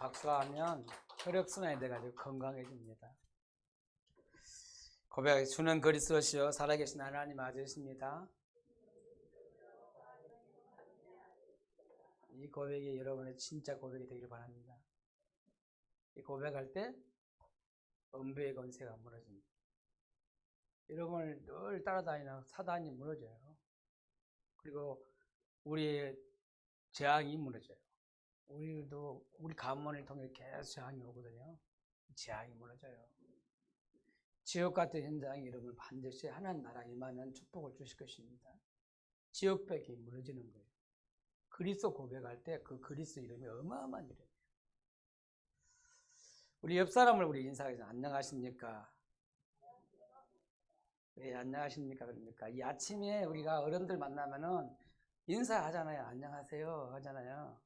박수하면 혈액순환이 돼가지고 건강해집니다. 고백, 주는 그리스도시요 살아계신 하나님 아저씨입니다. 이 고백이 여러분의 진짜 고백이 되기를 바랍니다. 이 고백할 때 음부의 권세가 무너집니다. 여러분을 늘 따라다니는 사단이 무너져요. 그리고 우리의 재앙이 무너져요. 우리도 우리 가문을 통해 계속 재앙이 오거든요. 재앙이 무너져요. 지옥 같은 현장이 여러분 반드시 하나님 나라 임하는 축복을 주실 것입니다. 지옥벽이 무너지는 거예요. 그리스도 고백할 때 그 그리스도 이름이 어마어마한 이름이에요. 우리 옆 사람을 우리 인사해서 안녕하십니까? 왜 안녕하십니까? 그러니까 이 아침에 우리가 어른들 만나면은 인사하잖아요. 안녕하세요 하잖아요.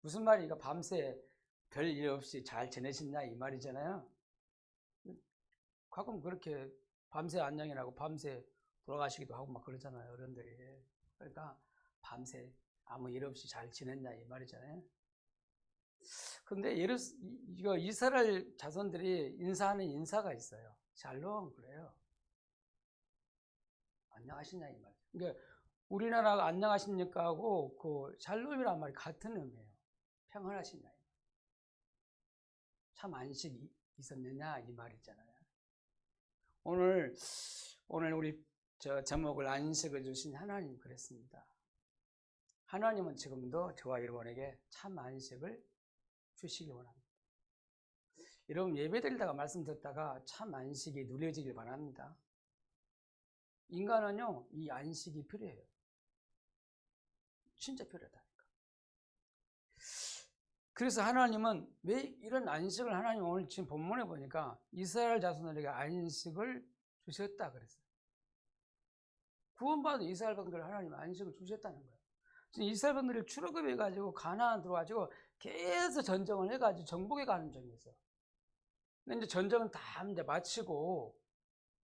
무슨 말이니까 밤새 별일 없이 잘 지내셨냐 이 말이잖아요. 가끔 그렇게 밤새 안녕이라고 밤새 돌아가시기도 하고 막 그러잖아요, 어른들이. 그러니까 밤새 아무 일 없이 잘 지냈냐 이 말이잖아요. 근데 이거 이스라엘 자손들이 인사하는 인사가 있어요. 샬롬 그래요. 안녕하시냐 이 말이죠. 그러니까 우리나라가 안녕하십니까 하고 그 샬롬이란 말이 같은 의미예요. 평안하시냐. 참 안식이 있었느냐 이 말이잖아요. 오늘 우리 제목을 안식을 주신 하나님 그랬습니다. 하나님은 지금도 저와 여러분에게 참 안식을 주시기 원합니다. 여러분 예배 드리다가 말씀 듣다가 참 안식이 누려지길 바랍니다. 인간은요 이 안식이 필요해요. 진짜 필요하다니까. 그래서 하나님은 왜 이런 안식을 하나님 오늘 지금 본문에 보니까 이스라엘 자손들에게 안식을 주셨다 그랬어요. 구원받은 이스라엘 백성들 하나님 안식을 주셨다는 거예요. 지금 이스라엘 백성들이 출애굽해가지고 가나안 들어가지고 계속 전쟁을 해가지고 정복해 가는 중이었어요. 근데 이제 전쟁은 다 이제 마치고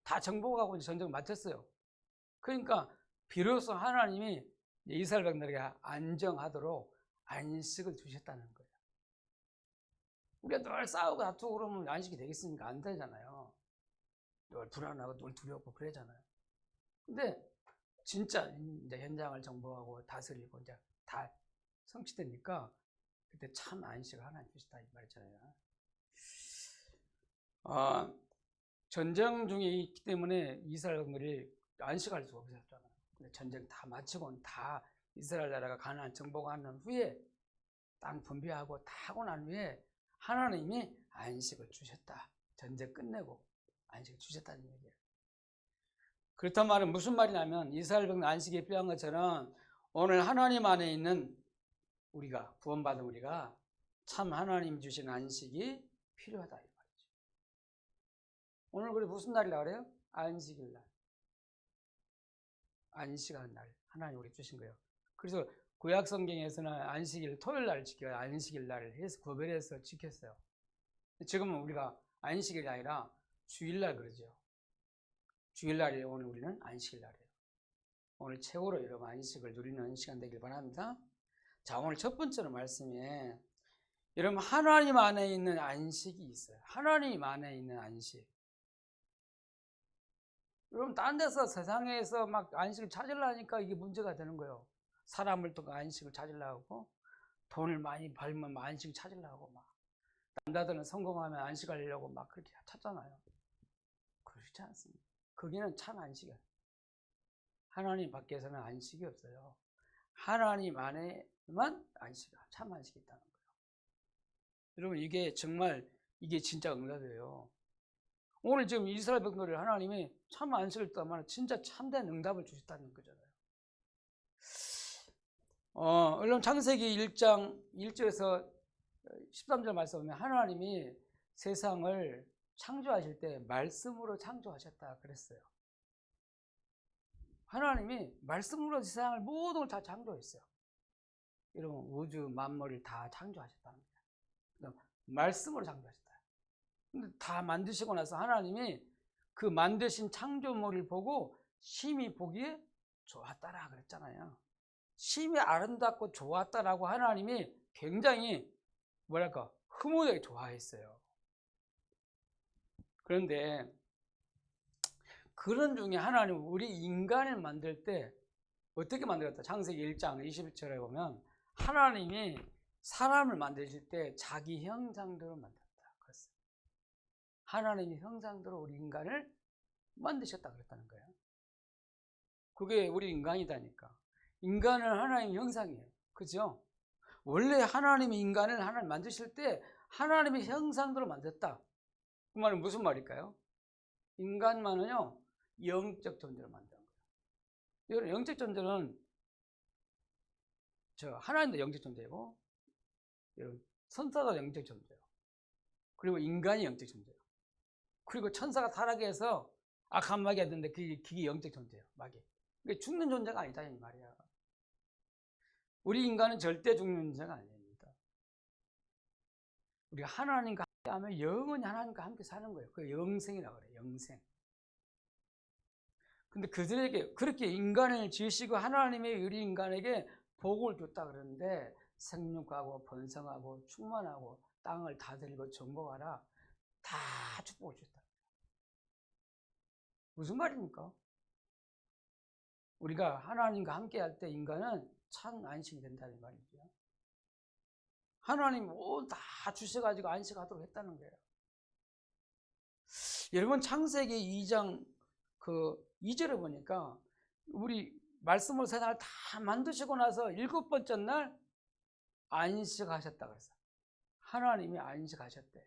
다 정복하고 이제 전쟁을 마쳤어요. 그러니까 비로소 하나님이 이스라엘 백성들에게 안정하도록 안식을 주셨다는 거예요. 우리가 늘 싸우고 다투고 그러면 안식이 되겠습니까? 안 되잖아요. 늘 불안하고 늘 두렵고 그러잖아요. 근데 진짜 이제 현장을 정복하고 다스리고 이제 다 성취되니까 그때 참 안식을 하나님 주시다 이 말이잖아요. 전쟁 중에 있기 때문에 이스라엘 백성들이 안식할 수가 없었잖아요. 근데 전쟁 다 마치고 다 이스라엘 나라가 가나안 정복하는 후에 땅 분배하고 다 하고 난 후에 하나님이 안식을 주셨다. 전쟁 끝내고 안식을 주셨다는 얘기예요. 그렇단 말은 무슨 말이냐면 이스라엘 백성 안식이 필요한 것처럼 오늘 하나님 안에 있는 우리가 구원받은 우리가 참 하나님 주신 안식이 필요하다 이 말이죠. 오늘 그래 무슨 날이라고 그래요? 안식일 날. 안식하는 날 하나님 우리 주신 거예요. 그래서 구약 성경에서는 안식일 토요일 날 지켜요. 안식일 날 해서 구별해서 지켰어요. 지금은 우리가 안식일이 아니라 주일날 그러죠. 주일날이 오늘 우리는 안식일 날이에요. 오늘 최고로 여러분 안식을 누리는 시간 되길 바랍니다. 자, 오늘 첫 번째로 말씀에 여러분 하나님 안에 있는 안식이 있어요. 하나님 안에 있는 안식. 여러분 딴 데서 세상에서 막 안식을 찾으려니까 이게 문제가 되는 거예요. 사람을 통해 안식을 찾으려고 돈을 많이 벌면 안식을 찾으려고 막 남자들은 성공하면 안식하려고 막 그렇게 찾잖아요. 그렇지 않습니다. 거기는 참 안식이에요. 하나님 밖에서는 안식이 없어요. 하나님 안에만 참 안식이 있다는 거예요. 여러분 이게 정말 이게 진짜 응답이에요. 오늘 지금 이스라엘 백성들 하나님이 참 안식을 있다면 진짜 참된 응답을 주셨다는 거잖아요. 여러분 창세기 1장 1절에서 13절 말씀 보면 하나님이 세상을 창조하실 때 말씀으로 창조하셨다 그랬어요. 하나님이 말씀으로 세상을 모든 걸 다 창조했어요. 여러분 우주 만물을 다 창조하셨다는 거예요. 말씀으로 창조하셨다. 근데 다 만드시고 나서 하나님이 그 만드신 창조물을 보고 심히 보기에 좋았다라 그랬잖아요. 심히 아름답고 좋았다라고 하나님이 굉장히 뭐랄까 흐뭇하게 좋아했어요. 그런데 그런 중에 하나님 우리 인간을 만들 때 어떻게 만들었다? 창세기 1장 21절에 보면 하나님이 사람을 만드실 때 자기 형상대로 만들었다 그랬어요. 하나님이 형상대로 우리 인간을 만드셨다 그랬다는 거예요. 그게 우리 인간이다니까. 인간은 하나님의 형상이에요. 그죠? 원래 하나님이 인간을 하나님 만드실 때 하나님의 형상대로 만들었다. 그 말은 무슨 말일까요? 인간만은요 영적 존재로 만든 거예요. 여러분 영적 존재는 하나님도 영적 존재고, 여러분 천사도 영적 존재예요. 그리고 인간이 영적 존재예요. 그리고 천사가 타락해서 악한 마귀가 됐는데 그게 영적 존재예요. 마귀. 그게 죽는 존재가 아니다 이 말이야. 우리 인간은 절대 죽는 존재가 아닙니다. 우리가 하나님과 함께하면 영원히 하나님과 함께 사는 거예요. 그게 영생이라고 그래요. 영생. 근데 그들에게 그렇게 인간을 지으시고 하나님의 우리 인간에게 복을 줬다 그러는데 생육하고 번성하고 충만하고 땅을 다스리고 정복하라 다 축복을 줬다. 무슨 말입니까? 우리가 하나님과 함께 할 때 인간은 참 안식이 된다는 말이죠. 하나님 다 주셔가지고 안식하도록 했다는 거예요. 여러분 창세기 2장 2절에 보니까 우리 말씀으로 세상을 다 만드시고 나서 7번째 날 안식하셨다 그랬어요. 하나님이 안식하셨대.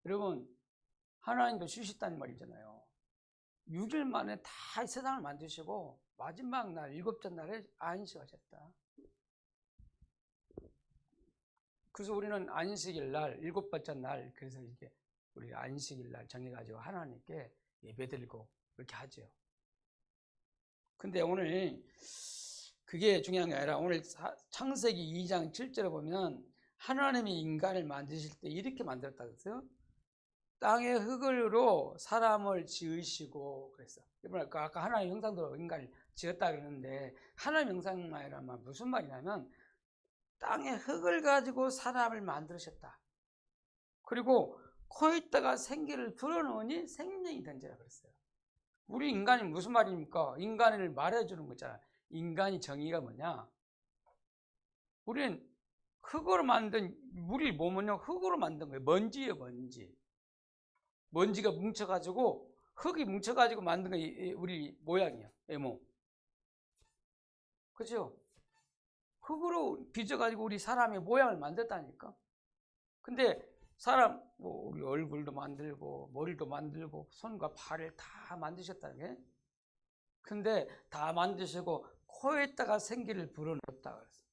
여러분 하나님도 쉬셨다는 말이잖아요. 6일 만에 다 세상을 만드시고 마지막 날 7번째 날에 안식하셨다. 그래서 우리는 안식일 날 7번째 날 그래서 이렇게 우리 안식일 날 정해가지고 하나님께 예배드리고 그렇게 하죠. 근데 오늘 그게 중요한 게 아니라 오늘 창세기 2장 7절에 보면 하나님이 인간을 만드실 때 이렇게 만들었다 그랬어요. 땅의 흙으로 사람을 지으시고 그랬어. 그러니까 아까 하나님 형상대로 인간을 지었다 그러는데 하나님 형상이란 무슨 말이냐면 땅의 흙을 가지고 사람을 만드셨다. 그리고 코에다가 생기를 불어넣으니 생명이 된지라 그랬어요. 우리 인간이 무슨 말입니까? 인간을 말해주는 거잖아. 인간이 정의가 뭐냐? 우리는 흙으로 만든 우리 몸은요 흙으로 만든 거예요. 먼지예요, 먼지. 먼지가 뭉쳐가지고 흙이 뭉쳐가지고 만든 게 우리 모양이에요. 외모. 그죠? 흙으로 빚어가지고 우리 사람의 모양을 만들었다니까. 근데 사람 우리 얼굴도 만들고 머리도 만들고 손과 발을 다 만드셨다는 게. 근데 다 만드시고 코에다가 생기를 불어넣었다 그랬어.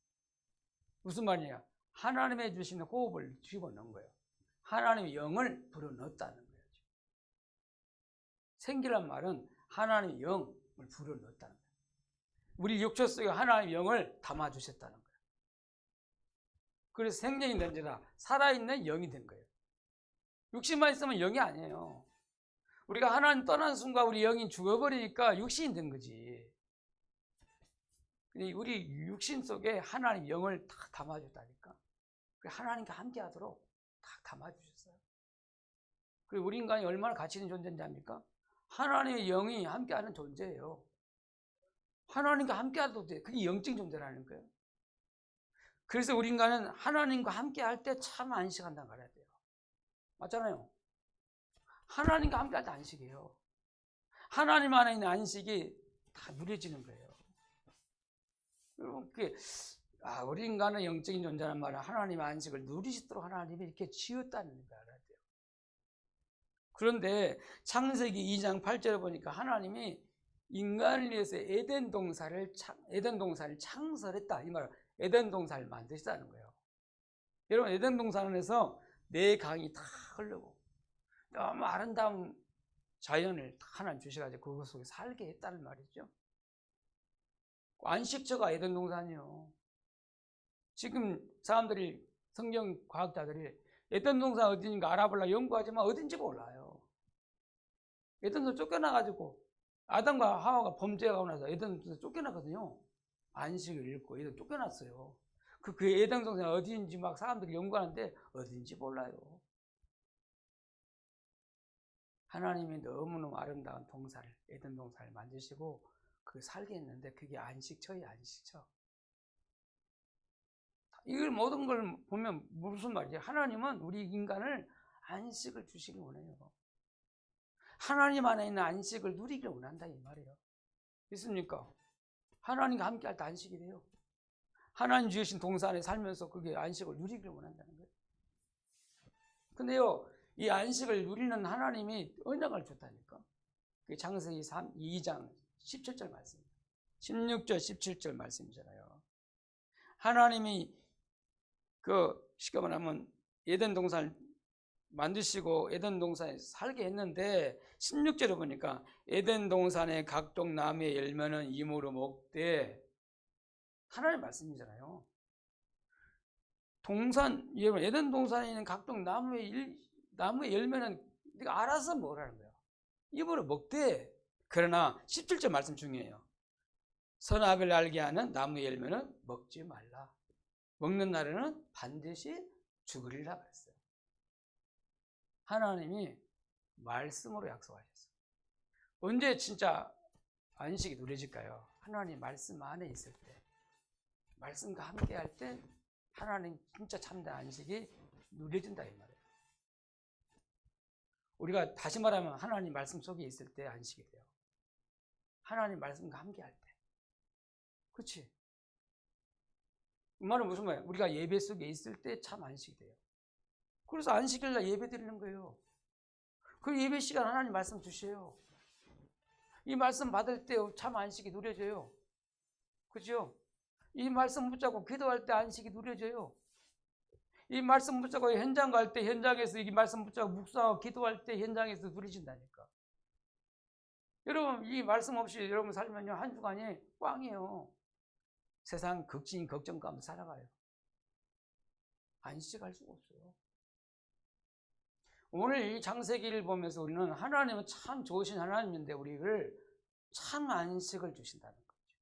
무슨 말이냐? 하나님의 주시는 호흡을 집어넣은 거예요. 하나님의 영을 불어넣었다는 거예요. 생기란 말은 하나님의 영을 불어넣었다는 거예요. 우리 육체 속에 하나님의 영을 담아주셨다는 거예요. 그래서 생명이 된지라 살아있는 영이 된 거예요. 육신만 있으면 영이 아니에요. 우리가 하나님 떠난 순간 우리 영이 죽어버리니까 육신이 된 거지. 우리 육신 속에 하나님 영을 다 담아줬다니까. 하나님과 함께 하도록 다 담아주셨어요. 그리고 우리 인간이 얼마나 가치 있는 존재인지 압니까? 하나님의 영이 함께하는 존재예요. 하나님과 함께하도 돼. 그게 영적 존재라는 거예요. 그래서 우리 인간은 하나님과 함께할 때 참 안식한다는 걸 알아야 돼요. 맞잖아요. 하나님과 함께할 때 안식이에요. 하나님 안에 있는 안식이 다 누려지는 거예요. 여러분, 우리 인간은 영적인 존재란 말은 하나님의 안식을 누리시도록 하나님이 이렇게 지었다는 걸 알아야 돼요. 그런데 창세기 2장 8절에 보니까 하나님이 인간을 위해서 에덴 동산을 창설했다. 이 말은 에덴 동산을 만드셨다는 거예요. 여러분, 에덴 동산에서 네 강이 다 흐르고 너무 아름다운 자연을 하나님 주셔가지고 그것 속에 살게 했다는 말이죠. 안식처가 에덴 동산이요. 지금 사람들이 성경 과학자들이 에덴 동산 어딘가 알아보려고 연구하지만 어딘지 몰라요. 에덴 동산 쫓겨나가지고 아담과 하와가 범죄하고 나서 에덴 동산 쫓겨나거든요. 안식을 잃고 에덴 쫓겨났어요. 그 에덴 동산이 어디인지 막 사람들이 연구하는데 어딘지 몰라요. 하나님이 너무너무 아름다운 동산을, 에덴 동산을 만드시고 그 살게 했는데 그게 안식처예요, 안식처. 이걸 모든 걸 보면 무슨 말이에요? 하나님은 우리 인간을 안식을 주시길 원해요. 하나님 안에 있는 안식을 누리길 원한다 이 말이에요. 있습니까? 하나님과 함께 할 때 안식이 돼요. 하나님 주신 동산에 살면서 그게 안식을 누리길 원한다는 거예요. 근데요, 이 안식을 누리는 하나님이 언약을 줬다니까. 그게 창세기 2장 17절 말씀입니다. 16절 17절 말씀이잖아요. 하나님이 쉽게 말하면 에덴 동산을 만드시고 에덴 동산에 살게 했는데 16절에 보니까 에덴 동산의 각종 나무의 열매는 이모로 먹되, 하나님 말씀이잖아요. 에덴 동산에 있는 각종 나무의 열매는 네가 알아서 먹으라는 거예요. 이모로 먹되, 그러나 17절 말씀 중요해요. 선악을 알게 하는 나무의 열매는 먹지 말라. 먹는 날에는 반드시 죽으리라 그랬어요. 하나님이 말씀으로 약속하셨어요. 언제 진짜 안식이 누려질까요? 하나님 말씀 안에 있을 때, 말씀과 함께 할 때 하나님 진짜 참된 안식이 누려진다 이 말이에요. 우리가 다시 말하면 하나님 말씀 속에 있을 때 안식이 돼요. 하나님 말씀과 함께 할 때. 그렇지? 이 말은 무슨 말이에요? 우리가 예배 속에 있을 때 참 안식이 돼요. 그래서 안식일날 예배 드리는 거예요. 그 예배 시간 하나님 말씀 주세요. 이 말씀 받을 때 참 안식이 누려져요. 그죠? 이 말씀 붙잡고 기도할 때 안식이 누려져요. 이 말씀 붙잡고 현장 갈 때 현장에서 이 말씀 붙잡고 묵상하고 기도할 때 현장에서 누려진다니까. 여러분 이 말씀 없이 여러분 살면요 한 주간이 꽝이에요. 세상 걱정 가운데 살아가요. 안식할 수가 없어요. 오늘 이 창세기를 보면서 우리는 하나님은 참 좋으신 하나님인데 우리를 참 안식을 주신다는 거죠.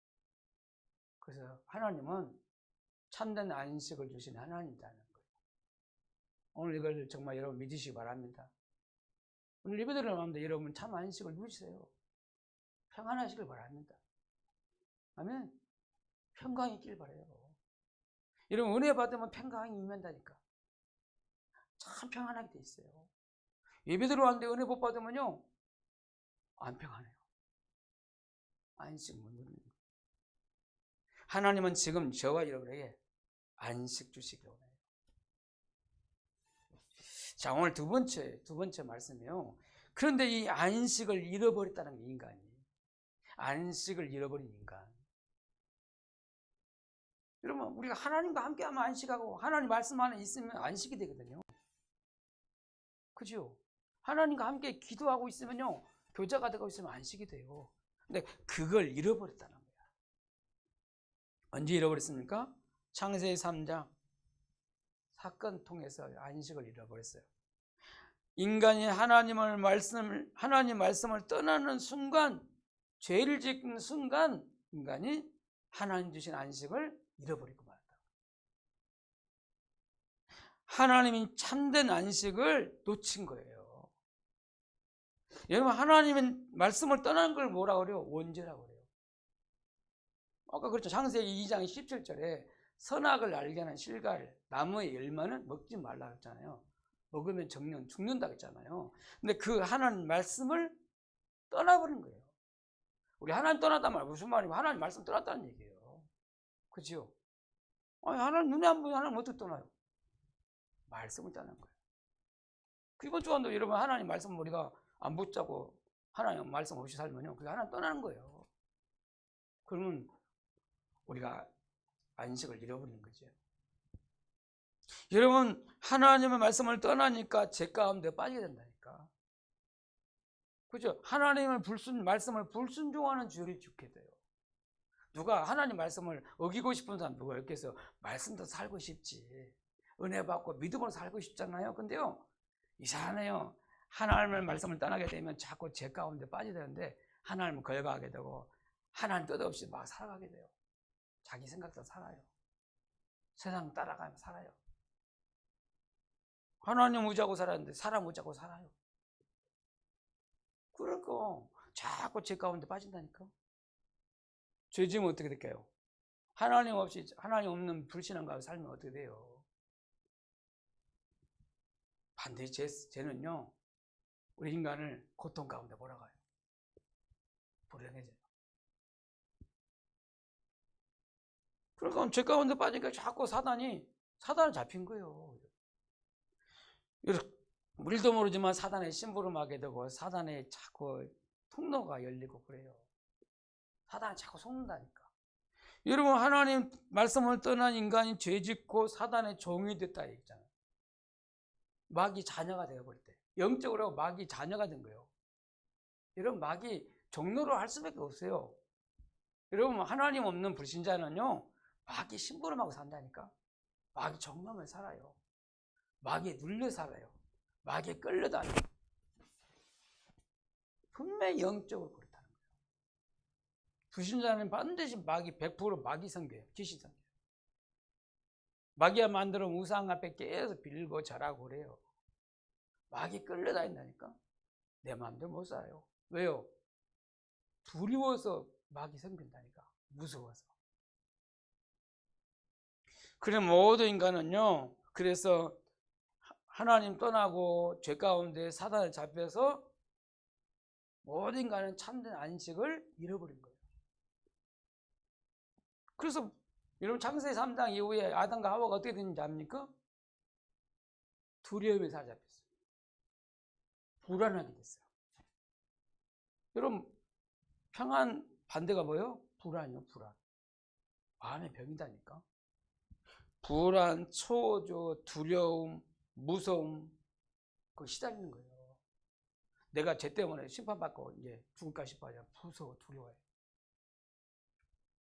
그래서 하나님은 참된 안식을 주신 하나님이라는 거예요. 오늘 이걸 정말 여러분 믿으시기 바랍니다. 오늘 예배드리러 가는데 여러분 참 안식을 누리세요. 평안하시길 바랍니다. 아멘. 평강이 있길 바라요. 여러분 은혜 받으면 평강이 임한다니까. 참 평안하게 돼 있어요. 예배 들어왔는데 은혜 못 받으면요 안 평안해요. 안식 못 누리는 거예요. 하나님은 지금 저와 여러분에게 안식 주시기 원해요. 자, 오늘 두 번째 말씀이에요. 그런데 이 안식을 잃어버렸다는 게 인간이. 안식을 잃어버린 인간. 여러분 우리가 하나님과 함께하면 안식하고 하나님 말씀 안에 있으면 안식이 되거든요. 그죠? 하나님과 함께 기도하고 있으면요 교제가 되고 있으면 안식이 돼요. 근데 그걸 잃어버렸다는 거야. 언제 잃어버렸습니까? 창세기 3장 사건 통해서 안식을 잃어버렸어요. 인간이 하나님 말씀을 떠나는 순간, 죄를 짓는 순간 인간이 하나님 주신 안식을 잃어버리고 말았다. 하나님이 참된 안식을 놓친 거예요. 여러분 하나님의 말씀을 떠나는 걸 뭐라 그래요? 원죄라고 그래요. 아까 그렇죠. 창세기 2장 17절에 선악을 알게 하는 실과를 나무의 열매는 먹지 말라 했잖아요. 먹으면 정령 죽는다 했잖아요. 근데 그 하나님 말씀을 떠나버린 거예요. 우리 하나님 떠났단 말 무슨 말이고 하나님 말씀 떠났다는 얘기예요. 그죠? 아니 하나님 눈에 안 보이면 하나님 어떻게 떠나요? 말씀을 떠난 거예요. 이번 주간도 여러분 하나님 말씀 우리가 안 붙잡고 하나님 말씀 없이 살면요 그게 하나님 떠나는 거예요. 그러면 우리가 안식을 잃어버리는 거죠. 여러분 하나님의 말씀을 떠나니까 죄 가운데 빠지게 된다니까. 그죠? 하나님의 말씀을 불순종하는 죄를 짓게 돼요. 누가 하나님 말씀을 어기고 싶은 사람 누가 있겠어요? 말씀도 살고 싶지. 은혜 받고 믿음으로 살고 싶잖아요. 근데요 이상하네요. 하나님의 말씀을 떠나게 되면 자꾸 죄 가운데 빠지게 되는데 하나님을 걸어가게 되고 하나님 뜻없이 막 살아가게 돼요. 자기 생각대로 살아요. 세상 따라가며 살아요. 하나님 의지하고 살았는데 사람 의지하고 살아요. 그러니까 자꾸 죄 가운데 빠진다니까. 죄 지으면 어떻게 될까요? 하나님 없는 불신한 가운데 살면 어떻게 돼요? 반드시 죄는요, 우리 인간을 고통 가운데 몰아가요. 불행해져요. 그러니까 죄 가운데 빠지니까 자꾸 사단을 잡힌 거예요. 우리도 모르지만 사단의 심부름하게 되고 사단의 자꾸 통로가 열리고 그래요. 사단이 자꾸 속는다니까. 여러분, 하나님 말씀을 떠난 인간이 죄짓고 사단의 종이 됐다 했잖아요. 마귀 자녀가 되어버릴 때, 영적으로 마귀 자녀가 된 거예요. 여러분, 마귀 종로로 할 수밖에 없어요. 여러분, 하나님 없는 불신자는요, 마귀 심부름하고 산다니까. 마귀 종로만 살아요. 마귀에 눌려 살아요. 마귀에 끌려다녀요. 분명히 영적으로 그렇다는 거예요. 불신자는 반드시 100% 마귀 성교예요. 귀신 성교. 마귀가 만들어 우상 앞에 계속 빌고 절하고 그래요. 마귀 끌려다닌다니까. 내 마음대로 못 살아요. 왜요? 두려워서 마귀 섬긴다니까. 무서워서. 그래, 모든 인간은요, 그래서 하나님 떠나고 죄 가운데 사단에 잡혀서 모든 인간은 참된 안식을 잃어버린 거예요. 그래서 여러분, 창세기 3장 이후에 아담과 하와가 어떻게 됐는지 압니까? 두려움에 사로잡혔어요. 불안하게 됐어요. 여러분, 평안 반대가 뭐예요? 불안이요, 불안. 마음의 병이다니까. 불안, 초조, 두려움, 무서움, 그거 시달리는 거예요. 내가 죄 때문에 심판받고 이제 죽을까 싶어요. 무서워, 두려워요.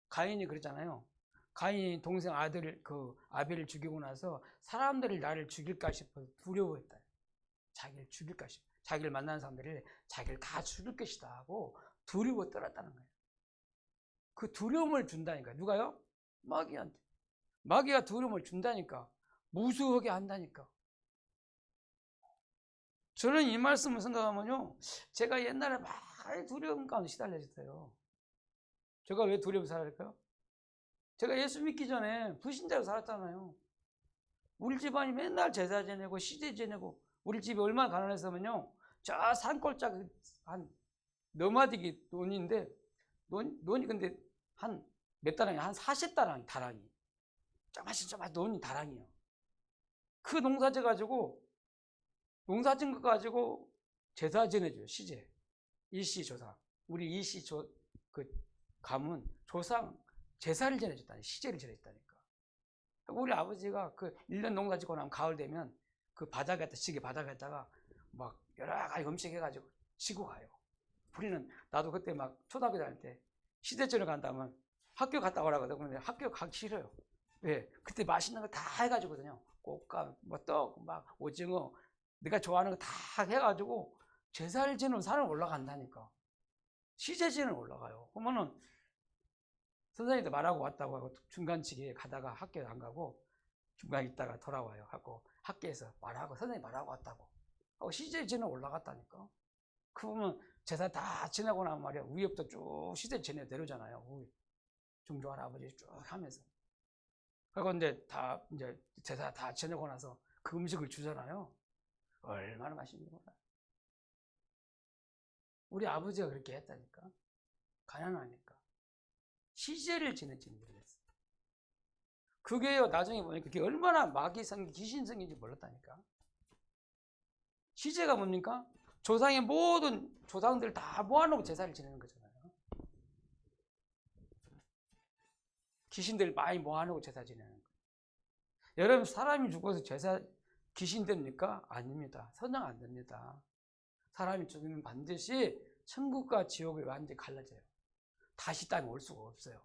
가인이 그랬잖아요. 가인이 동생 아들 아벨을 죽이고 나서 사람들이 나를 죽일까 싶어 두려워했다. 자기를 죽일까 싶어. 자기를 만나는 사람들이 자기를 다 죽일 것이다 하고 두려워 떨었다는 거예요. 그 두려움을 준다니까. 누가요? 마귀한테. 마귀가 두려움을 준다니까. 무서워하게 한다니까. 저는 이 말씀을 생각하면요, 제가 옛날에 많이 두려움 가운데 시달렸어요. 제가 왜 두려움 살았을까요? 제가 예수 믿기 전에 불신자로 살았잖아요. 우리 집안이 맨날 제사 지내고 시제 지내고, 우리 집이 얼마나 가난했으면요, 저 산골짜기 한 너마디기 논인데, 논이 근데 한 몇 다랑이, 한 40다랑 다랑이. 조금씩 논이 다랑이요. 그 농사 져가지고, 농사 진 거 가지고 제사 지내줘요, 시제. 일시 조상. 우리 일시 가문 조상 제사를 지내줬다니, 시제를 지내줬다니까. 우리 아버지가 그 1년 농사 짓고 나면 가을 되면 그 시계 바닥에다가 막 여러 가지 음식 해가지고 지고 가요. 우리는, 나도 그때 막 초등학교 다닐 때 시제전에 간다면 학교 갔다 오라거든. 그런데 학교 가기 싫어요. 왜? 그때 맛있는 거 다 해가지고든요. 꽃감, 뭐 떡, 막 오징어, 내가 좋아하는 거 다 해가지고 제사를 지내면 산을 올라간다니까. 시제지는 올라가요. 그러면은 선생님도 말하고 왔다고 하고 중간치기에 가다가 학교에 안 가고 중간에 있다가 돌아와요 하고 학교에서 말하고 선생님 말하고 왔다고 하고 시제지는 올라갔다니까. 그러면 제사 다 지내고 나면 말이야, 위에부터 쭉 시제 지내 내려오잖아요. 중조 할아버지 쭉 하면서. 그리고 이제 제사 다 지내고 나서 그 음식을 주잖아요. 얼마나 맛있는 거야. 우리 아버지가 그렇게 했다니까. 가난하니까. 시제를 지내지 모르겠어. 그게요, 나중에 보니까 그게 얼마나 마귀성이 귀신성인지 몰랐다니까. 시제가 뭡니까? 조상의 모든 조상들 다 모아놓고 제사를 지내는 거잖아요. 귀신들 많이 모아놓고 제사 지내는 거예요. 여러분, 사람이 죽어서 귀신 됩니까? 아닙니다. 선장 안 됩니다. 사람이 죽으면 반드시 천국과 지옥을 완전히 갈라져요. 다시 땅에 올 수가 없어요.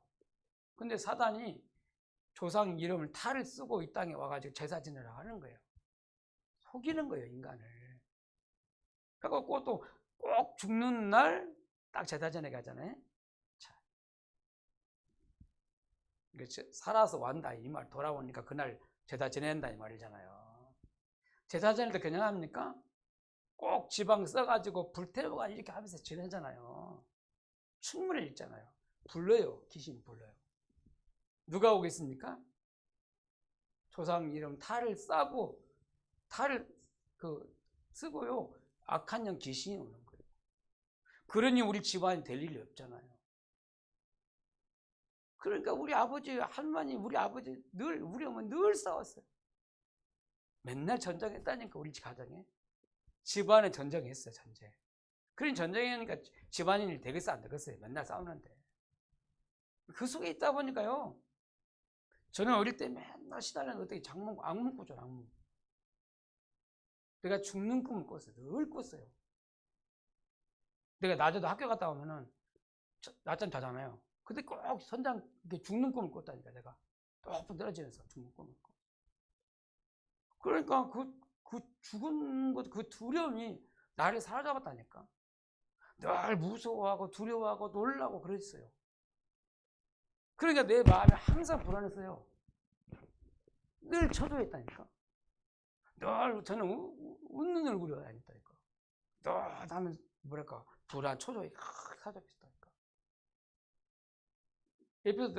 근데 사단이 조상 이름을 탈을 쓰고 이 땅에 와가지고 제사 지내라고 하는 거예요. 속이는 거예요, 인간을. 그래갖고 또 꼭 죽는 날 딱 제사 지내게 하잖아요. 자, 살아서 완다 이 말, 돌아오니까 그날 제사 지낸다 이 말이잖아요. 제사 지낼 때 그냥 합니까? 꼭 지방 써가지고 불태우고 이렇게 하면서 지내잖아요. 춤을 읽잖아요. 불러요. 귀신 불러요. 누가 오겠습니까? 조상 이름 탈을 싸고 탈을 쓰고요. 악한 영 귀신이 오는 거예요. 그러니 우리 집안이 될 일이 없잖아요. 그러니까 우리 아버지, 할머니, 우리 아버지 우리 어머니 늘 싸웠어요. 맨날 전쟁했다니까 우리 가정에. 집안에 전쟁했어요. 전쟁. 그런 전쟁이니까 집안인이 되겠어 안 되겠어요. 맨날 싸우는데. 그 속에 있다 보니까요. 저는 어릴 때 맨날 시달리는 어떻게 악몽 꾸죠. 악몽. 내가 죽는 꿈을 꿨어요. 늘 꿨어요. 내가 낮에도 학교 갔다 오면은 낮잠 자잖아요. 근데 꼭 선장 죽는 꿈을 꿨다니까. 내가 높은 떨어지면서 죽는 꿈을 꿨어. 그러니까 그 죽은 것, 그 두려움이 나를 사로잡았다니까. 늘 무서워하고 두려워하고 놀라고 그랬어요. 그러니까 내 마음이 항상 불안했어요. 늘 초조했다니까. 늘 저는 웃는 얼굴로 다녔다니까. 늘 나는 뭐랄까 불안, 초조에 사로잡혔다니까. 옆에서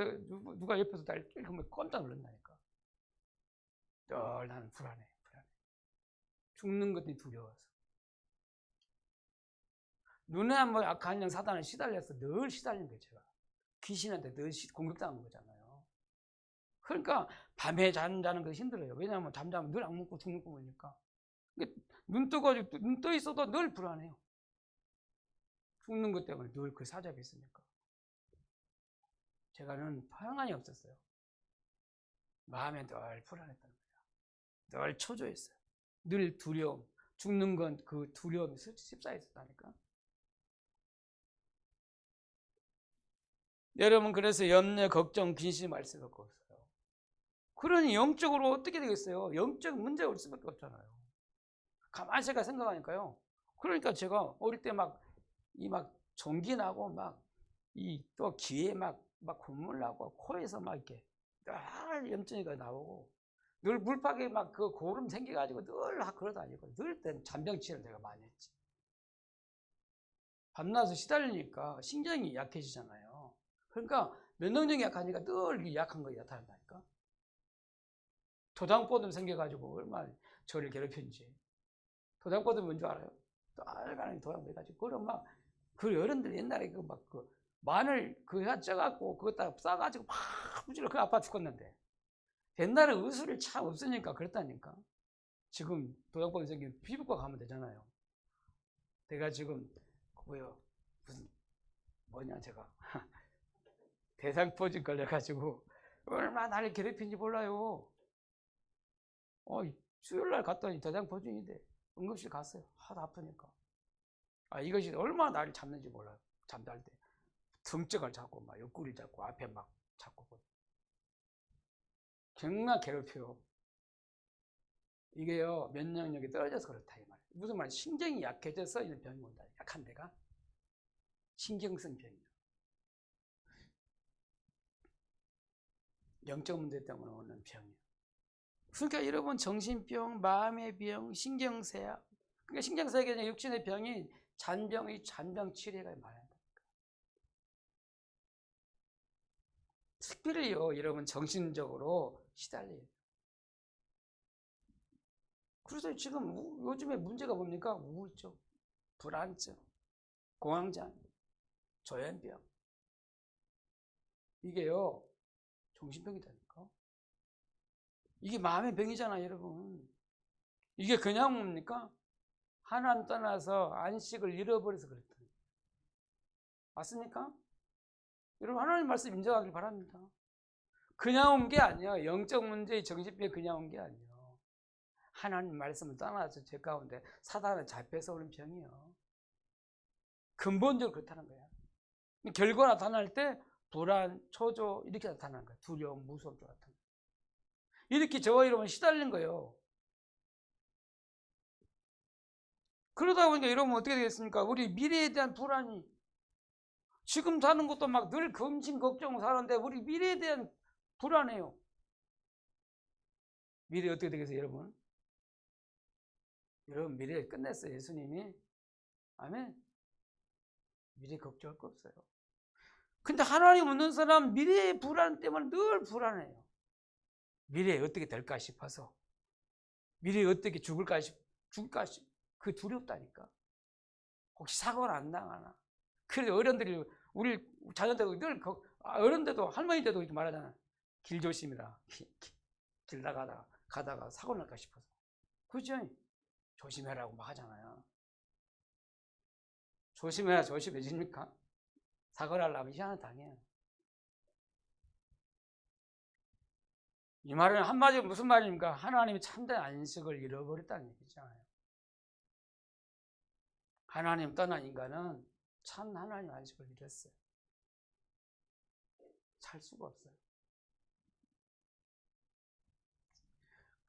누가 옆에서 날 이렇게 깜짝 놀란다니까. 늘 나는 불안해. 죽는 것이 두려워서. 눈에 한번 악한 영 사단을 시달려서 늘 시달린 거예요, 제가. 귀신한테 늘 공격당한 거잖아요. 그러니까 밤에 잠자는 거 힘들어요. 왜냐하면 잠자면 늘 악몽 꾸고 죽는 꿈이니까. 눈 떠 있어도 늘 불안해요. 죽는 것 때문에 늘 그 사잡이 있으니까. 제가는 평안이 없었어요. 마음에 늘 불안했다는 거예요. 늘 초조했어요. 늘 두려움. 죽는 건 그 두려움이 습사해 있었다니까. 여러분, 그래서 염려, 걱정, 근심 알 수밖에 없어요. 그러니 영적으로 어떻게 되겠어요? 영적 문제가 올 수밖에 없잖아요. 가만히 제가 생각하니까요. 그러니까 제가 어릴 때 전기 나고 또 귀에 콧물 나고 코에서 이렇게 늘 염증이가 나오고 늘 물팍에 그 고름 생겨가지고 늘 걸어다니고 늘 잔병치를 내가 많이 했지. 밤낮에 시달리니까 신경이 약해지잖아요. 그러니까 면역력이 약하니까 늘 약한 거 나타난다니까. 도장포듬 생겨가지고 얼마나 저를 괴롭혔는지. 도장포듬 뭔 줄 알아요? 빨간 도장 해가지고 그럼 그 어른들 옛날에 그 마늘 쪄갖고 그거 싸가지고 부지러 그 아파 죽었는데. 옛날에 의술이 참 없으니까 그랬다니까. 지금 도장포듬 생기면 피부과 가면 되잖아요. 내가 지금 제가 대상포진 걸려가지고 얼마나 나를 괴롭힌지 몰라요. 수요일날 갔더니 대상포진인데 응급실 갔어요. 하도 아프니까. 이것이 얼마나 나를 잡는지 몰라요. 잠잘 때 등짝을 잡고 옆구리 잡고 앞에 잡고 정말 괴롭혀요. 이게요 면역력이 떨어져서 그렇다 이 말이에요. 무슨 말이에요? 신경이 약해져서 이런 병이 온다. 약한 데가 신경성 병이에요. 영적 문제 때문에 오는 병이에요. 그러니까 여러분 정신병, 마음의 병, 신경쇠약. 그러니까 신경쇠약이 아니라 육신의 병이 잔병 치료가 많아요. 특별히요 여러분 정신적으로 시달려요. 그래서 지금 요즘에 문제가 뭡니까? 우울증, 불안증, 공황장, 조현병. 이게요 정신병이다니까. 이게 마음의 병이잖아요, 여러분. 이게 그냥 뭡니까? 하나님 떠나서 안식을 잃어버려서 그랬다. 맞습니까? 여러분, 하나님 말씀 인정하길 바랍니다. 그냥 온 게 아니에요. 영적 문제의 정신병이 그냥 온 게 아니에요. 하나님 말씀을 떠나서 제 가운데 사단을 잡혀서 오는 병이에요. 근본적으로 그렇다는 거야. 결과 나타날 때 불안, 초조 이렇게 나타나는 거예요. 두려움, 무서움 나타나는 거예요. 이렇게 저와 여러분 시달린 거예요. 그러다 보니까 여러분 어떻게 되겠습니까? 우리 미래에 대한 불안이 지금 사는 것도 늘 근심 걱정 사는데 우리 미래에 대한 불안해요. 미래 어떻게 되겠어요, 여러분? 여러분, 미래 끝냈어요, 예수님이. 아멘. 미래 걱정할 거 없어요. 근데 하나님 없는 사람 미래의 불안 때문에 늘 불안해요. 미래에 어떻게 될까 싶어서. 미래에 어떻게 죽을까 그 두렵다니까. 혹시 사고를 안 당하나. 그래서 어른들이, 우리 자녀들도 늘, 어른들도 할머니들도 이렇게 말하잖아. 길 조심이라. 길 가다가 사고 날까 싶어서. 그죠? 조심해라고 막 하잖아요. 조심해야 조심해집니까? 사고를 하려면 희한을 당해요. 이 말은 한마디로 무슨 말입니까? 하나님이 참된 안식을 잃어버렸다는 얘기잖아요. 하나님 떠난 인간은 참 하나님 안식을 잃었어요. 살 수가 없어요.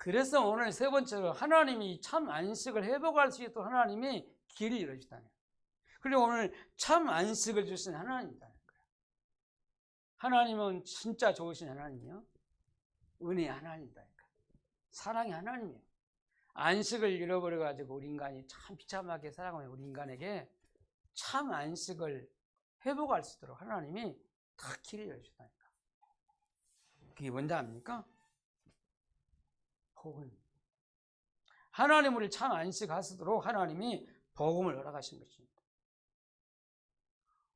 그래서 오늘 세 번째로 하나님이 참 안식을 회복할 수 있도록 하나님이 길을 열어주다는 거예요. 그리고 오늘 참 안식을 주신 하나님이라는 거예요. 하나님은 진짜 좋으신 하나님이요. 은혜의 하나님이라니까. 사랑의 하나님이에요. 안식을 잃어버려가지고 우리 인간이 참 비참하게 살아가는 우리 인간에게 참 안식을 회복할 수 있도록 하나님이 다 길을 열어주다니까. 그게 뭔지 압니까? 복음. 하나님 우리를 참 안식할 수 있도록 하나님이 복음을 허락하신 것입니다.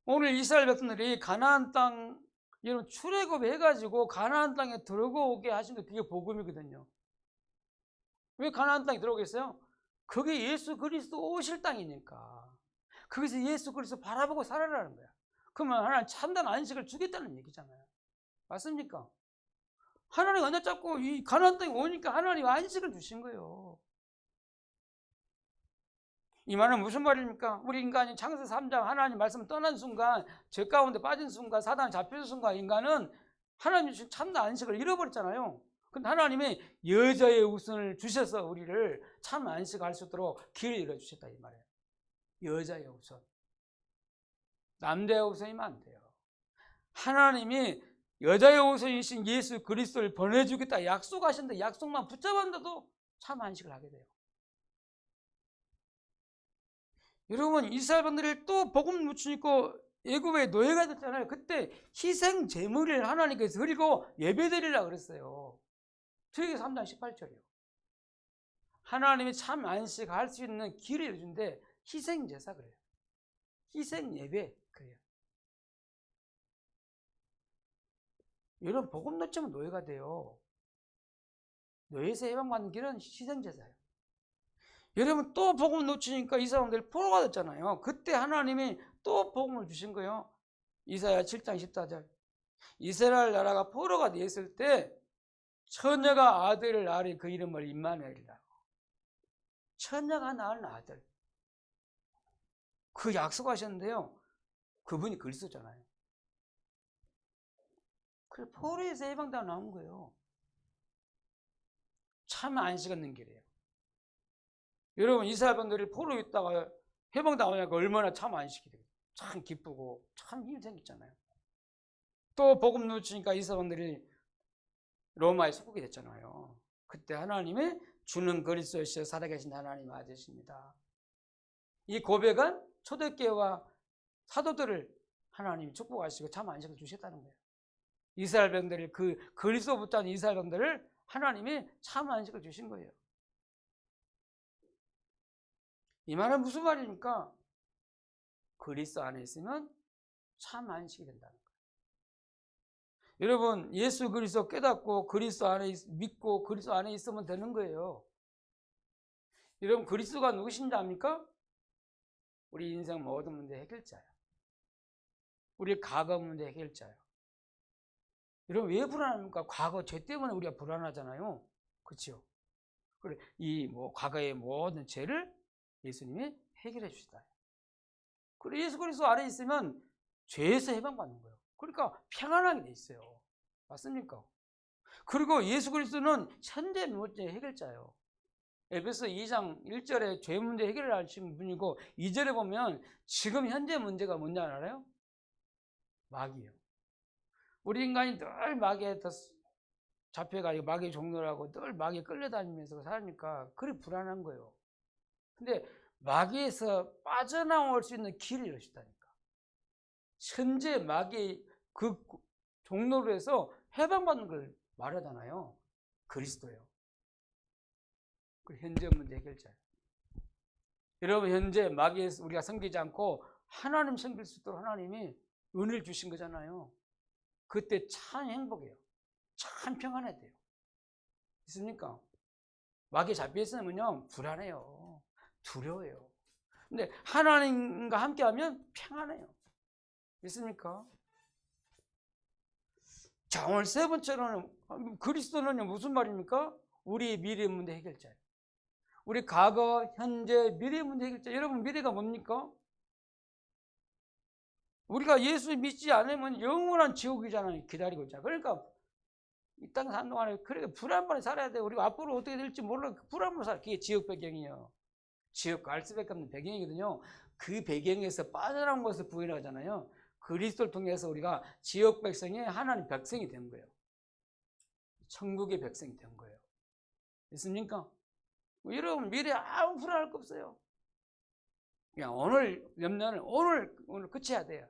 오늘 이스라엘 백성들이 가나안 땅 여러분 출애굽해가지고 가나안 땅에 들어오게 하신 게 그게 복음이거든요. 왜 가나안 땅에 들어오겠어요? 그게 예수 그리스도 오실 땅이니까. 거기서 예수 그리스도 바라보고 살아라는 거야. 그러면 하나님 참된 안식을 주겠다는 얘기잖아요. 맞습니까? 하나님 언제 잡고 이 가나안 땅에 오니까 하나님 안식을 주신 거예요. 이 말은 무슨 말입니까? 우리 인간이 창세기 3장 하나님 말씀 떠난 순간, 죄 가운데 빠진 순간, 사단에 잡힌 순간 인간은 하나님 주신 참된 안식을 잃어버렸잖아요. 근데 하나님이 여자의 우선을 주셔서 우리를 참 안식할 수 있도록 길을 열어주셨다 이 말이에요. 여자의 우선. 남자의 우선이면 안 돼요. 하나님이 여자의 우선이신 예수 그리스도를 보내주겠다 약속하셨는데 약속만 붙잡았는데도 참 안식을 하게 돼요. 여러분 이스라엘 분들이 또 복음 묻히고 애굽의 노예가 됐잖아요. 그때 희생 제물을 하나님께서 드리고 예배드리려고 그랬어요. 출애굽기 3장 18절이요. 하나님이 참 안식할 수 있는 길을 열어준데 희생 제사 그래요. 희생 예배 그래요. 여러분 복음 놓치면 노예가 돼요. 노예에서 해방받는 길은 희생 제사예요. 여러분 또 복음 놓치니까 이 사람들이 포로가 됐잖아요. 그때 하나님이 또 복음을 주신 거예요. 이사야 7장 14절. 이스라엘 나라가 포로가 되었을 때 처녀가 아들을 낳으리 그 이름을 임마누엘이라고. 처녀가 낳은 아들. 그 약속하셨는데요. 그분이 그리스도잖아요. 그래 포로에서 해방다 나온 거예요. 참 안식 없는 길이에요. 여러분 이스라엘 분들이 포로에 있다가 해방당하니까 얼마나 참 안식이 돼요. 참 기쁘고 참 힘이 생겼잖아요. 또 복음 놓치니까 이스라엘 분들이 로마에 속국이 됐잖아요. 그때 하나님이 주는 그리스도시여 살아계신 하나님 아들이십니다. 이 고백은 초대교회와 사도들을 하나님이 축복하시고 참 안식을 주셨다는 거예요. 이스라엘 백성들이 그 그리스도부터 한 이스라엘 백성들을 하나님이 참 안식을 주신 거예요. 이 말은 무슨 말입니까? 그리스도 안에 있으면 참 안식이 된다는 거예요. 여러분 예수 그리스도 깨닫고 그리스도 안에 믿고 그리스도 안에 있으면 되는 거예요. 여러분 그리스도가 누구신지 압니까? 우리 인생 모든 문제 해결자예요. 우리 과거 문제 해결자예요. 여러분 왜 불안합니까? 과거 죄 때문에 우리가 불안하잖아요. 그렇죠? 그래 이 과거의 모든 죄를 예수님이 해결해 주시다. 그리고 예수 그리스도 안에 있으면 죄에서 해방받는 거예요. 그러니까 평안하게 돼 있어요. 맞습니까? 그리고 예수 그리스도는 현재 문제 해결자예요. 에베소 2장 1절에 죄 문제 해결을 하신 분이고 2절에 보면 지금 현재 문제가 뭔지 알아요? 마귀예요. 우리 인간이 늘 마귀에 잡혀가지고 마귀의 종노라고 늘 마귀에 끌려다니면서 살니까 그리 불안한 거예요. 근데 마귀에서 빠져나올 수 있는 길을 열어주다니까. 현재 마귀의 그 종로로 해서 해방받는 걸 말하잖아요. 그리스도요. 그 현재 문제 해결자예요. 여러분, 현재 마귀에서 우리가 섬기지 않고 하나님 섬길 수 있도록 하나님이 은혜를 주신 거잖아요. 그때 참 행복해요. 참 평안해야 돼요. 있습니까? 마귀에 잡혀있으면요, 불안해요. 두려워요. 근데 하나님과 함께하면 평안해요. 있습니까? 자, 오늘 세 번째로는 그리스도는 무슨 말입니까? 우리 미래 문제 해결자예요. 우리 과거, 현재, 미래 문제 해결자. 여러분, 미래가 뭡니까? 우리가 예수 믿지 않으면 영원한 지옥이잖아요. 기다리고 있잖아요. 그러니까 이 땅 사는 동안에 그렇게 불안만에 살아야 돼요. 우리가 앞으로 어떻게 될지 몰라. 불안만 살아. 그게 지옥 배경이에요. 지옥 알 수밖에 없는 배경이거든요. 그 배경에서 빠져나온 것을 부인하잖아요. 그리스도를 통해서 우리가 지옥 백성이 하나님 백성이 된 거예요. 천국의 백성이 된 거예요. 있습니까? 여러분, 미래 아무 불안할 거 없어요. 그냥 오늘 염려는 오늘 끝이야 돼요.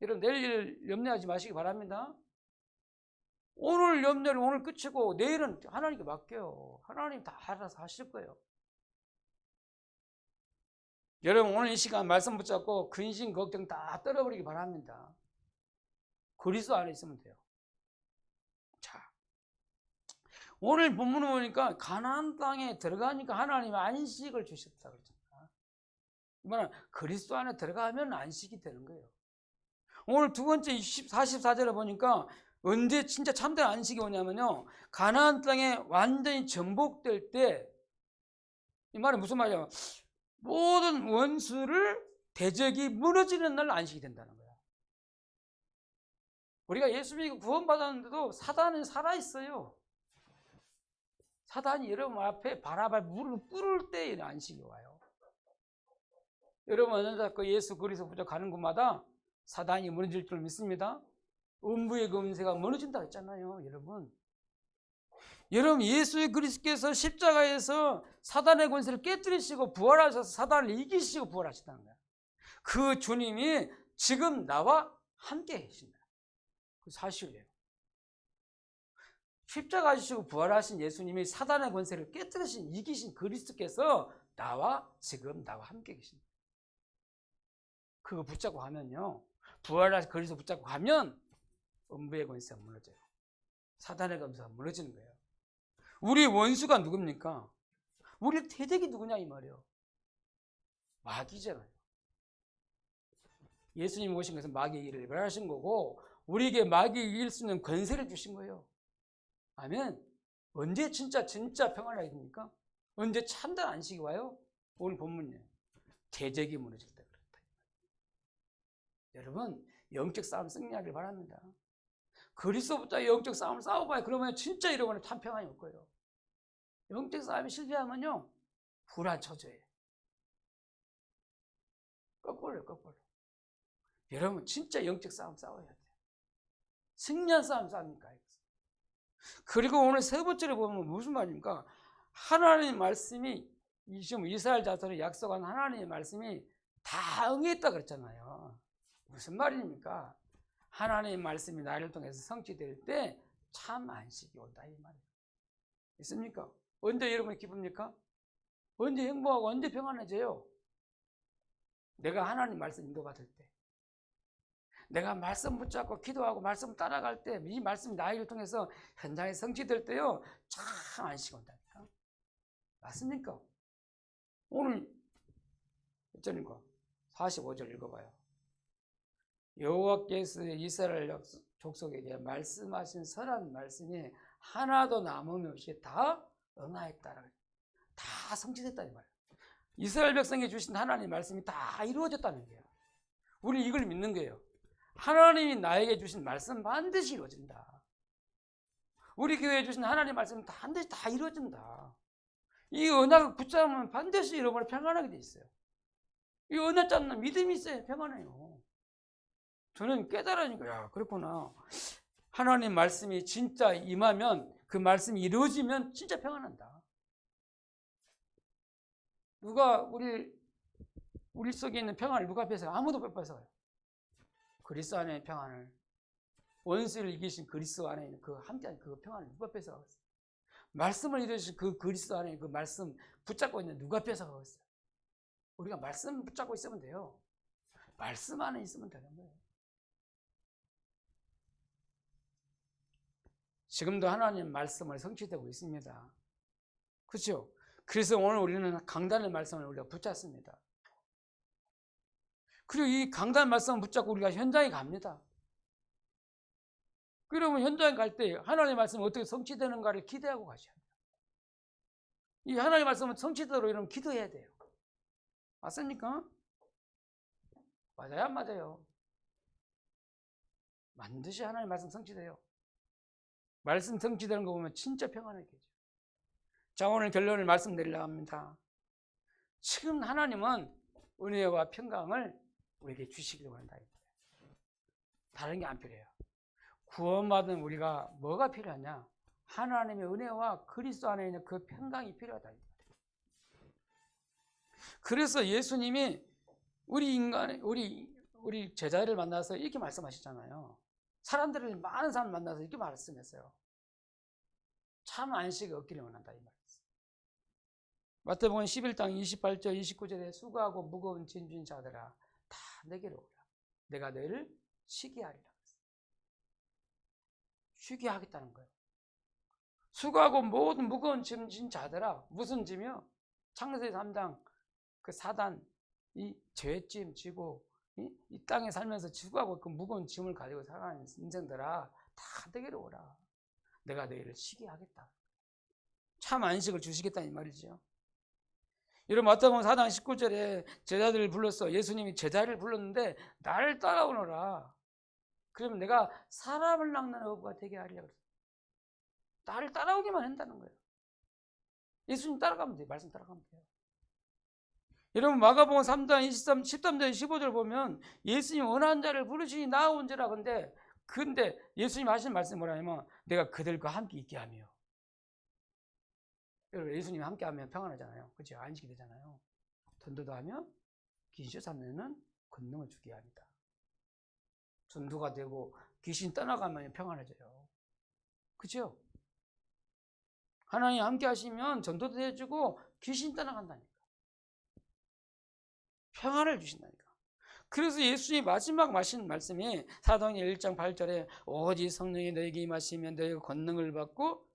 여러분, 내일 염려하지 마시기 바랍니다. 오늘 염려는 오늘 끝이고 내일은 하나님께 맡겨요. 하나님 다 알아서 하실 거예요. 여러분, 오늘 이 시간 말씀 붙잡고 근심 걱정 다 떨어버리기 바랍니다. 그리스도 안에 있으면 돼요. 자, 오늘 본문을 보니까 가나안 땅에 들어가니까 하나님이 안식을 주셨다 그랬잖아요. 이 말은 그리스도 안에 들어가면 안식이 되는 거예요. 오늘 두 번째 44절에 보니까 언제 진짜 참된 안식이 오냐면요, 가나안 땅에 완전히 정복될 때, 이 말은 무슨 말이에요? 모든 원수를 대적이 무너지는 날 안식이 된다는 거야. 우리가 예수 믿고 구원받았는데도 사단은 살아있어요. 사단이 여러분 앞에 바라봐 무릎을 꿇을 때 안식이 와요. 여러분, 어느 그 예수 그리스도 붙잡고 가는 곳마다 사단이 무너질 줄 믿습니다. 음부의 검세가 무너진다고 했잖아요. 여러분, 예수 그리스도께서 십자가에서 사단의 권세를 깨뜨리시고 부활하셔서 사단을 이기시고 부활하셨다는 거야. 그 주님이 지금 나와 함께 계신다. 그 사실이에요. 십자가 지시고 부활하신 예수님이 사단의 권세를 깨뜨리신 이기신 그리스도께서 지금 나와 함께 계신다. 그거 붙잡고 가면요, 부활하신 그리스도 붙잡고 가면 음부의 권세가 무너져요. 사단의 권세가 무너지는 거예요. 우리 원수가 누굽니까? 우리 대적이 누구냐 이 말이에요. 마귀잖아요. 예수님 오신 것은 마귀의 일을 해결하신 거고 우리에게 마귀를 이길 수 있는 권세를 주신 거예요. 아멘. 언제 진짜 평안하게 됩니까? 언제 참된 안식이 와요? 오늘 본문이에요. 대적이 무너질 때 그렇다. 여러분, 영적 싸움 승리하길 바랍니다. 그리스도부터 영적 싸움을 싸워봐요. 그러면 진짜 여러분의 참 평안이 올 거예요. 영적 싸움이 실패하면요, 불안 처져요. 거꾸로요, 거꾸로. 여러분, 진짜 영적 싸움 싸워야 돼요. 승리한 싸움 싸웁니까? 그리고 오늘 세 번째로 보면 무슨 말입니까? 하나님의 말씀이, 지금 이스라엘 자손이 약속한 하나님의 말씀이 다 응했다 그랬잖아요. 무슨 말입니까? 하나님의 말씀이 나를 통해서 성취될 때 참 안식이 온다 이 말이에요. 있습니까? 언제 여러분이 기쁩니까? 언제 행복하고 언제 평안해져요? 내가 하나님 말씀 인도받을 때, 내가 말씀 붙잡고 기도하고 말씀 따라갈 때, 이 말씀이 나를 통해서 현장에 성취될 때요, 참 안식이 온다니까. 맞습니까? 오늘 몇 절인가? 45절 읽어봐요. 여호와께서 이스라엘 족속에게 말씀하신 선한 말씀이 하나도 남음없이 다 응하였다. 다 성취됐다는 말이에요. 이스라엘 백성에 주신 하나님의 말씀이 다 이루어졌다는 거예요. 우리 이걸 믿는 거예요. 하나님이 나에게 주신 말씀 반드시 이루어진다. 우리 교회에 주신 하나님의 말씀은 반드시 다 이루어진다. 이 언약을 붙잡으면 반드시 여러분이 평안하게 돼 있어요. 이 언약 잡는 믿음이 있어야 평안해요. 저는 깨달으니까, 야, 그렇구나. 하나님 말씀이 진짜 임하면, 그 말씀이 이루어지면 진짜 평안한다. 누가 우리 속에 있는 평안을 누가 뺏어요? 아무도 못 뺏어요. 그리스도 안에 평안을, 원수를 이기신 그리스도 안에 있는 그 함께한 그 평안을 누가 뺏어가겠어요? 말씀을 이루신 그 그리스도 안에 그 말씀 붙잡고 있는 누가 뺏어가겠어요? 우리가 말씀 붙잡고 있으면 돼요. 말씀 안에 있으면 되는 거예요. 지금도 하나님 말씀을 성취되고 있습니다. 그렇죠? 그래서 오늘 우리는 강단의 말씀을 우리가 붙잡습니다. 그리고 이 강단 말씀을 붙잡고 우리가 현장에 갑니다. 그러면 현장에 갈 때 하나님의 말씀이 어떻게 성취되는가를 기대하고 가셔야 돼요. 이 하나님의 말씀은 성취되도록 이러면 기도해야 돼요. 맞습니까? 맞아요, 안 맞아요? 반드시 하나님의 말씀 성취돼요. 말씀 성취되는 거 보면 진짜 평안하게 되죠. 자, 오늘 결론을 말씀드리려고 합니다. 지금 하나님은 은혜와 평강을 우리에게 주시기로 한다. 다른 게 안 필요해요. 구원받은 우리가 뭐가 필요하냐? 하나님의 은혜와 그리스도 안에 있는 그 평강이 필요하다. 그래서 예수님이 우리 제자를 만나서 이렇게 말씀하셨잖아요. 많은 사람을 만나서 이렇게 말씀했어요. 참 안식이 얻기를 원한다, 이 말이었어요. 마태복음 11장 28절 29절에 수고하고 무거운 짐진 자들아 다 내게로 오라. 내가 너희를 쉬게 하리라. 쉬게 하겠다는 거예요. 수고하고 모든 무거운 짐진 자들아. 무슨 짐이요? 창세기 3장 그 사단 이 죄짐 지고 이 땅에 살면서 수고하고 그 무거운 짐을 가지고 살아가는 인생들아 다 내게로 오라. 내가 너희를 쉬게 하겠다. 참 안식을 주시겠다 이 말이죠. 이런 마태복음 4장 19절에 제자들을 불렀어. 예수님이 제자를 불렀는데 나를 따라오너라. 그러면 내가 사람을 낚는 어부가 되게 하리라 그랬어요. 나를 따라오기만 한다는 거예요. 예수님 따라가면 돼요. 말씀 따라가면 돼요. 여러분 마가복음 3장 13절 15절 보면 예수님 원하는 자를 부르시니 나아온지라. 근데 예수님 하신 말씀이 뭐냐면 내가 그들과 함께 있게 하며. 여러분 예수님이 함께 하면 평안하잖아요. 그렇죠? 안식이 되잖아요. 전도도 하며 귀신 쫓아내는 권능을 주게 합니다. 전도가 되고 귀신 떠나가면 평안해져요. 그렇죠? 하나님 함께 하시면 전도도 해주고 귀신 떠나간다니까. 평안을 주신다니까. 그래서 예수님이 마지막 하신 말씀이 사도행전 1장 8절에 오직 성령이 너에게 임하시면 너희가 권능을 받고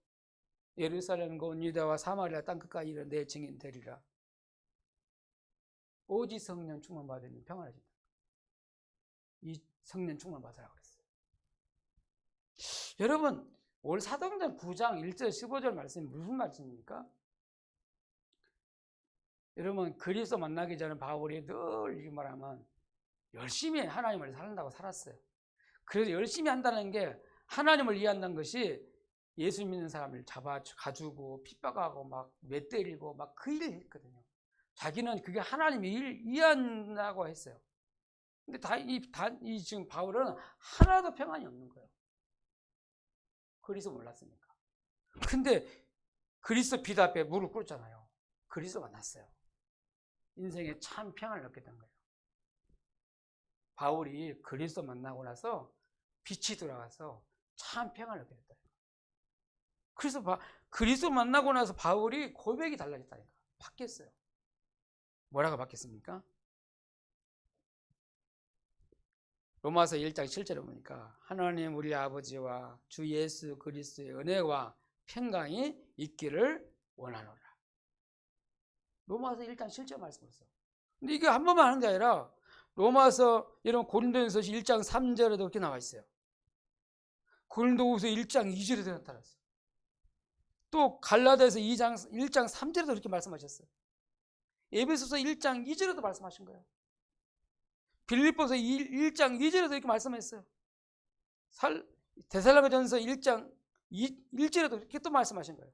예루살렘과 온 유다와 사마리아 땅끝까지 이르러 내 증인 되리라. 오직 성령 충만 받으면 평안해진다. 이 성령 충만 받으라고 그랬어요. 여러분 올 사도행전 9장 1절 15절 말씀이 무슨 말씀입니까? 여러분 그리스도 만나기 전에 바울이 늘 이렇게 말하면 열심히 하나님을 살린다고 살았어요. 그래서 열심히 한다는 게 하나님을 이해한다는 것이 예수 믿는 사람을 가주고 핍박하고 막 맷때리고 막 그 일을 했거든요. 자기는 그게 하나님이 이해한다고 했어요. 근데 지금 바울은 하나도 평안이 없는 거예요. 그리스도 몰랐으니까. 근데 그리스도 빛 앞에 무릎 꿇잖아요. 그리스도 만났어요. 인생에 참 평안을 얻게 된 거예요. 바울이 그리스도 만나고 나서 빛이 돌아가서 참 평안을 얻게 됐다. 그래서 그리스도 만나고 나서 바울이 고백이 달라졌다니까. 바뀌었어요. 뭐라고 바뀌었습니까? 로마서 1장 7절에 보니까 하나님 우리 아버지와 주 예수 그리스도의 은혜와 평강이 있기를 원하노라. 로마서 1장 7절 말씀이었어요. 근데 이게 한 번만 하는 게 아니라 로마서 여러분 고린도전서 1장 3절에도 그렇게 나와 있어요. 고린도후서 1장 2절에도 나타났어요. 또 갈라디아서 1장 3절에도 그렇게 말씀하셨어요. 에베소서 1장 2절에도 말씀하신 거예요. 빌립보서 1장 2절에도 이렇게 말씀했어요. 데살로니가전서 1장 1절에도 이렇게 또 말씀하신 거예요.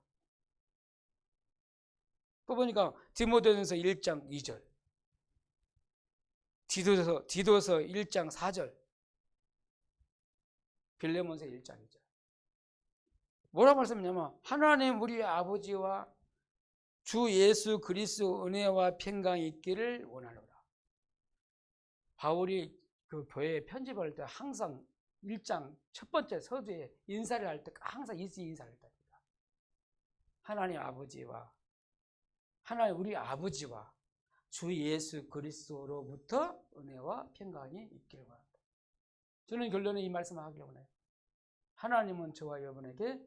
또 보니까 디모데전서 1장 2절, 디도서 1장 4절, 빌레몬서 1장이죠. 뭐라고 말씀하냐면 하나님 우리 아버지와 주 예수 그리스도 은혜와 평강이 있기를 원하노라. 바울이 그 교회에 편집할 때 항상 1장 첫 번째 서두에 인사를 할 때 항상 이 인사를 했답니다. 하나님 우리 아버지와 주 예수 그리스도로부터 은혜와 평강이 있기를 원합니다. 저는 결론에 이 말씀을 하기를 원해요. 하나님은 저와 여러분에게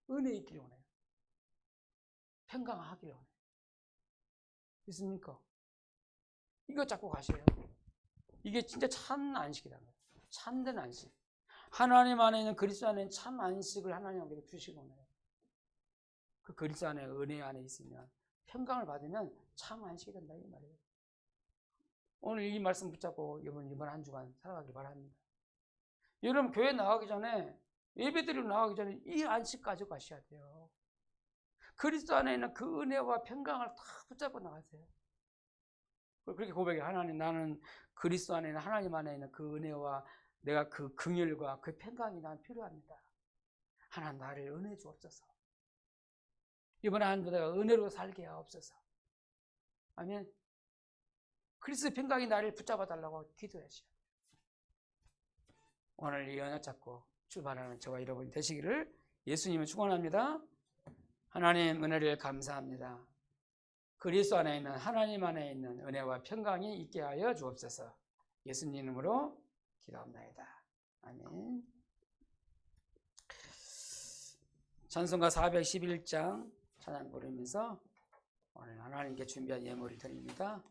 은혜 있기를 원해요. 평강하기를 원해요. 있습니까? 이거 잡고 가세요. 이게 진짜 참 안식이라는 거예요. 참된 안식. 하나님 안에 있는 그리스도 안에 있는 참 안식을 하나님께 주시고 오네요. 그 그리스도 안에 은혜 안에 있으면 평강을 받으면 참 안식이 된다 이 말이에요. 오늘 이 말씀 붙잡고 이번 한 주간 살아가길 바랍니다. 여러분 교회 나가기 전에 예배드리러 나가기 전에 이 안식 가지고 가셔야 돼요. 그리스도 안에 있는 그 은혜와 평강을 다 붙잡고 나가세요. 그렇게 고백해요. 하나님 나는 그리스도 안에 있는 하나님 안에 있는 그 은혜와 내가 그 긍휼과 그 평강이 난 필요합니다. 하나님 나를 은혜 주옵소서. 이번에 한 주 내가 은혜로 살게 하옵소서. 아멘. 그리스도의 평강이 나를 붙잡아 달라고 기도하셔야 돼요. 오늘 이 언약 잡고 출발하는 저와 여러분이 되시기를 예수님을 축원합니다. 하나님 은혜를 감사합니다. 그리스도 안에 있는 하나님 안에 있는 은혜와 평강이 있게 하여 주옵소서. 예수님 이름으로 기도합니다. 아멘. 찬송가 411장 찬양 부르면서 오늘 하나님께 준비한 예물을 드립니다.